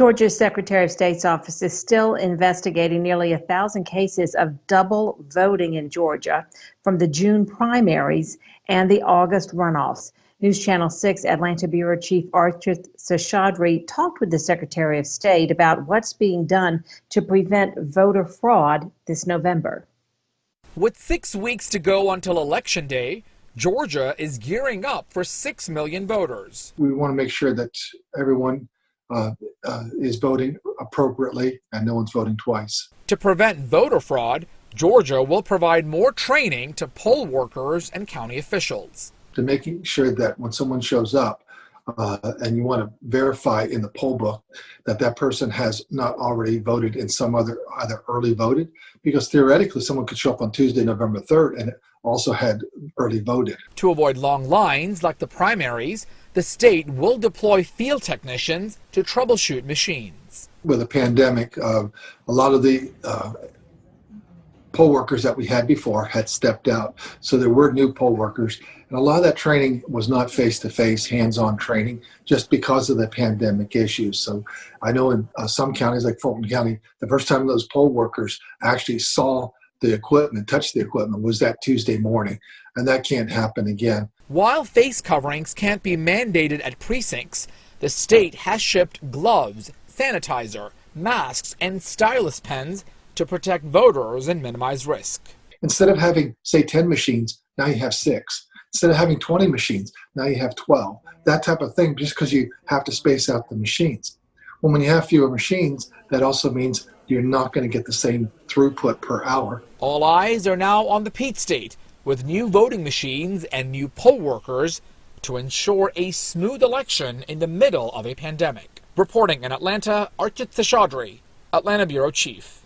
Georgia's Secretary of State's office is still investigating nearly 1,000 cases of double voting in Georgia from the June primaries and the August runoffs. News Channel 6 Atlanta Bureau Chief Archit Seshadri talked with the Secretary of State about what's being done to prevent voter fraud this November. With 6 weeks to go until Election Day, Georgia is gearing up for 6 million voters. We want to make sure that everyone is voting appropriately and no one's voting twice. To prevent voter fraud, Georgia will provide more training to poll workers and county officials. To making sure that when someone shows up and you want to verify in the poll book that that person has not already voted in some other, either early voted, because theoretically someone could show up on Tuesday, November 3rd and also had early voted. To avoid long lines like the primaries, the state will deploy field technicians to troubleshoot machines. With a pandemic, a lot of the poll workers that we had before had stepped out. So there were new poll workers. And a lot of that training was not face-to-face, hands-on training, just because of the pandemic issues. So I know in some counties like Fulton County, the first time those poll workers actually saw the equipment, touched the equipment, was that Tuesday morning. And that can't happen again. While face coverings can't be mandated at precincts, the state has shipped gloves, sanitizer, masks, and stylus pens to protect voters and minimize risk. Instead of having, say, 10 machines, now you have 6. Instead of having 20 machines, now you have 12. That type of thing, just because you have to space out the machines. Well, when you have fewer machines, that also means you're not going to get the same throughput per hour. All eyes are now on the Peach State, with new voting machines and new poll workers to ensure a smooth election in the middle of a pandemic. Reporting in Atlanta, Archit Seshadri, Atlanta Bureau Chief.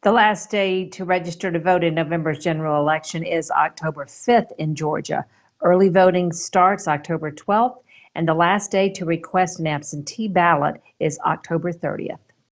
The last day to register to vote in November's general election is October 5th in Georgia. Early voting starts October 12th, and the last day to request an absentee ballot is October 30th.